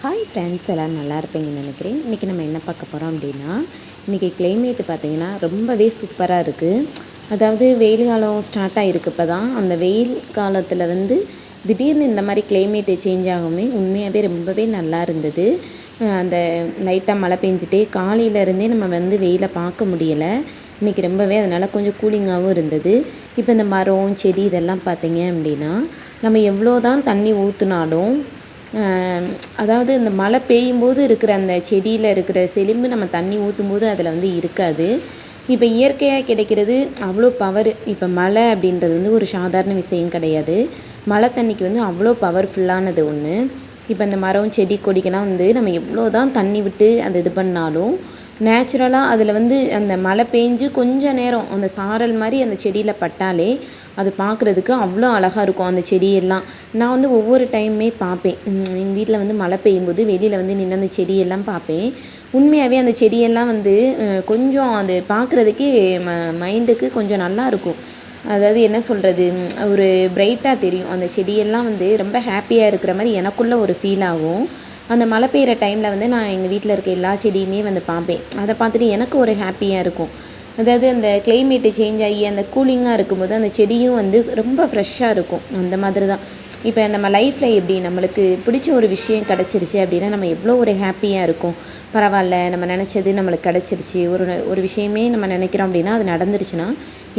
Hi friends, எல்லோரும் நல்லா இருப்பீங்கன்னு நினைக்கிறேன். இன்றைக்கி நம்ம என்ன பார்க்க போகிறோம் அப்படின்னா, இன்றைக்கி கிளைமேட்டு பார்த்திங்கன்னா ரொம்பவே சூப்பராக இருக்குது. அதாவது வெயில் காலம் ஸ்டார்ட் ஆகிருக்கு. இப்போ தான் அந்த வெயில் காலத்தில் திடீர்னு இந்த மாதிரி கிளைமேட்டு சேஞ்ச் ஆகுமே உண்மையாகவே ரொம்பவே நல்லா இருந்தது. அந்த லைட்டாக மழை பெஞ்சிட்டே காலையிலேருந்தே நம்ம வெயிலை பார்க்க முடியலை. இன்றைக்கி ரொம்பவே அதனால் கொஞ்சம் கூலிங்காகவும் இருந்தது. இப்போ இந்த மரம் செடி இதெல்லாம் பார்த்திங்க அப்படின்னா நம்ம எவ்வளோ தான் தண்ணி ஊற்றினாலும் அதாவது இந்த மழை பெய்யும்போது இருக்கிற அந்த செடியில் இருக்கிற செழும்பு நம்ம தண்ணி ஊற்றும்போது அதில் இருக்காது. இப்போ இயற்கையாக கிடைக்கிறது அவ்வளோ பவர். இப்போ மழை அப்படின்றது ஒரு சாதாரண விஷயம் கிடையாது. மழை தண்ணிக்கு அவ்வளோ பவர்ஃபுல்லானது ஒன்று. இப்போ இந்த மரம் செடி கொடிக்கெல்லாம் நம்ம எவ்வளோ தான் தண்ணி விட்டு அந்த இது பண்ணாலும் நேச்சுரலாக அதில் அந்த மழை பெஞ்சு கொஞ்சம் நேரம் அந்த சாரல் மாதிரி அந்த செடியில் பட்டாலே அது பார்க்குறதுக்கு அவ்வளோ அழகாக இருக்கும் அந்த செடியெல்லாம். நான் ஒவ்வொரு டைமுமே பார்ப்பேன். எங்கள் வீட்டில் மழை பெய்யும்போது வெளியில் நின்று அந்த செடியெல்லாம் பார்ப்பேன். உண்மையாகவே அந்த செடியெல்லாம் கொஞ்சம் அது பார்க்குறதுக்கே மைண்டுக்கு கொஞ்சம் நல்லா இருக்கும். அதாவது என்ன சொல்கிறது, ஒரு பிரைட்டாக தெரியும். அந்த செடியெல்லாம் ரொம்ப ஹாப்பியாக இருக்கிற மாதிரி எனக்குள்ளே ஒரு ஃபீல் ஆகும். அந்த மழை பெய்கிற டைமில் நான் எங்கள் வீட்டில் இருக்க எல்லா செடியுமே பார்ப்பேன். அதை பார்த்துட்டு எனக்கு ஒரு ஹாப்பியாக இருக்கும். அதாவது அந்த கிளைமேட்டு சேஞ்ச் ஆகி அந்த கூலிங்காக இருக்கும்போது அந்த செடியும் ரொம்ப ஃப்ரெஷ்ஷாக இருக்கும். அந்த மாதிரி தான் இப்போ நம்ம லைஃப்பில் எப்படி நம்மளுக்கு பிடிச்ச ஒரு விஷயம் கிடச்சிருச்சு அப்படின்னா நம்ம எவ்வளோ ஒரு ஹாப்பியாக இருக்கும். பரவாயில்ல, நம்ம நினச்சது நம்மளுக்கு கிடச்சிருச்சு. ஒரு விஷயமே நம்ம நினைக்கிறோம் அப்படின்னா அது நடந்துருச்சுன்னா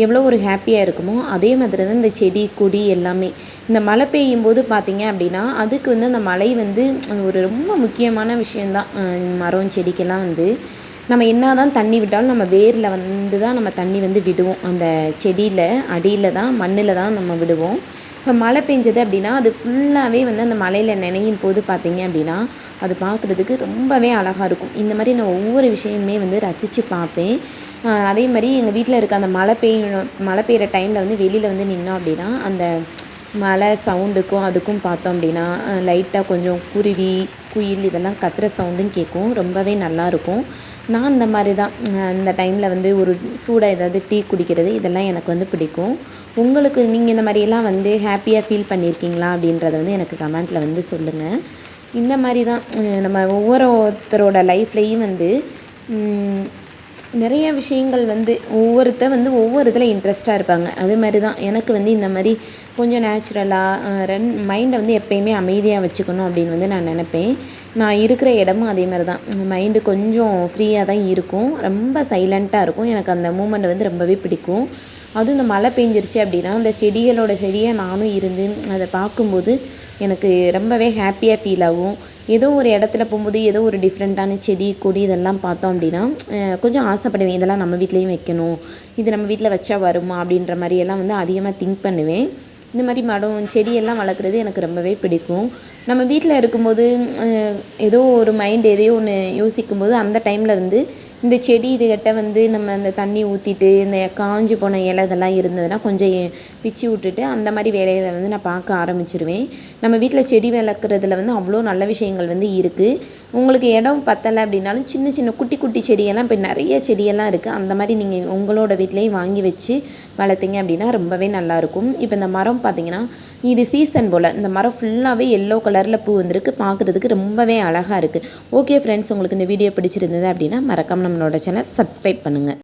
எவ்வளோ ஒரு ஹாப்பியாக இருக்குமோ அதே மாதிரி தான் இந்த செடி கொடி எல்லாமே. இந்த மழை பெய்யும் போது பார்த்திங்க அப்படின்னா அதுக்கு அந்த மழை ஒரு ரொம்ப முக்கியமான விஷயந்தான். மரம் செடிக்கெல்லாம் நம்ம என்ன தான் தண்ணி விட்டாலும் நம்ம வேரில் தான் நம்ம தண்ணி விடுவோம். அந்த செடியில் அடியில் தான் மண்ணில் தான் நம்ம விடுவோம். இப்போ மழை பெஞ்சது அப்படின்னா அது ஃபுல்லாகவே அந்த மழையில் நினையும் போது பார்த்திங்க அப்படின்னா அது பார்க்குறதுக்கு ரொம்பவே அழகாக இருக்கும். இந்த மாதிரி நான் ஒவ்வொரு விஷயமுமே ரசித்து பார்ப்பேன். அதே மாதிரி எங்கள் வீட்டில் இருக்க அந்த மழை பெய்கிற டைமில் வெளியில் நின்னோம் அப்படின்னா அந்த மழை சவுண்டுக்கும் அதுக்கும் பார்த்தோம் அப்படின்னா லைட்டாக கொஞ்சம் குருவி குயில் இதெல்லாம் கத்துற சவுண்டும் கேட்கும். ரொம்பவே நல்லாயிருக்கும். நான் இந்த மாதிரி தான் அந்த டைமில் ஒரு சூடாக ஏதாவது டீ குடிக்கிறது இதெல்லாம் எனக்கு பிடிக்கும். உங்களுக்கு நீங்கள் இந்த மாதிரியெல்லாம் ஹாப்பியாக ஃபீல் பண்ணியிருக்கீங்களா அப்படின்றத எனக்கு கமெண்ட்டில் சொல்லுங்கள். இந்த மாதிரி தான் நம்ம ஒவ்வொருத்தரோட லைஃப்லேயும் நிறைய விஷயங்கள் ஒவ்வொருத்தர் ஒவ்வொரு இதில் இன்ட்ரெஸ்ட்டாக இருப்பாங்க. அது மாதிரி தான் எனக்கு இந்த மாதிரி கொஞ்சம் நேச்சுரலாக மைண்டை எப்பயுமே அமைதியாக வச்சுக்கணும் அப்படின்னு நான் நினப்பேன். நான் இருக்கிற இடமும் அதே மாதிரி தான். மைண்டு கொஞ்சம் ஃப்ரீயாக தான் இருக்கும். ரொம்ப சைலண்ட்டாக இருக்கும். எனக்கு அந்த மூமெண்ட் ரொம்பவே பிடிக்கும். அதுவும் இந்த மழை பெஞ்சிருச்சு அப்படின்னா அந்த செடிகளோட செடியாக நானும் இருந்து அதை பார்க்கும்போது எனக்கு ரொம்பவே ஹாப்பியாக ஃபீல் ஆகும். ஏதோ ஒரு இடத்துல போகும்போது ஏதோ ஒரு டிஃப்ரெண்ட்டான செடி கொடி இதெல்லாம் பார்த்தோம் அப்படின்னா கொஞ்சம் ஆசைப்படுவேன். இதெல்லாம் நம்ம வீட்லேயும் வைக்கணும், இது நம்ம வீட்டில் வச்சா வருமா அப்படின்ற மாதிரியெல்லாம் அதிகமாக திங்க் பண்ணுவேன். இந்த மாதிரி மரம் செடியெல்லாம் வளர்க்குறது எனக்கு ரொம்பவே பிடிக்கும். நம்ம வீட்டில் இருக்கும்போது ஏதோ ஒரு மைண்ட் எதையோ ஒன்று யோசிக்கும்போது அந்த டைமில் இந்த செடி இதுகிட்ட நம்ம அந்த தண்ணி ஊற்றிட்டு இந்த காஞ்சி போன இலை இதெல்லாம் இருந்ததுன்னா கொஞ்சம் பிச்சு விட்டுட்டு அந்த மாதிரி வேலைகளை நான் பார்க்க ஆரம்பிச்சிருவேன். நம்ம வீட்டில் செடி வளர்க்குறதுல அவ்வளோ நல்ல விஷயங்கள் இருக்குது. உங்களுக்கு இடம் பத்தலை அப்படின்னாலும் சின்ன சின்ன குட்டி குட்டி செடியெல்லாம் இப்போ நிறைய செடியெல்லாம் இருக்குது. அந்த மாதிரி நீங்கள் உங்களோட வீட்லேயும் வாங்கி வச்சு வளர்த்திங்க அப்படின்னா ரொம்பவே நல்லாயிருக்கும். இப்போ இந்த மரம் பார்த்திங்கன்னா இது சீசன் போல் இந்த மரம் ஃபுல்லாகவே எல்லோ கலரில் பூ வந்திருக்கு. பார்க்குறதுக்கு ரொம்பவே அழகாக இருக்குது. ஓகே ஃப்ரெண்ட்ஸ், உங்களுக்கு இந்த வீடியோ பிடிச்சிருந்தது அப்படின்னா மறக்காமல் நம்மளோட சேனல் சப்ஸ்கிரைப் பண்ணுங்கள்.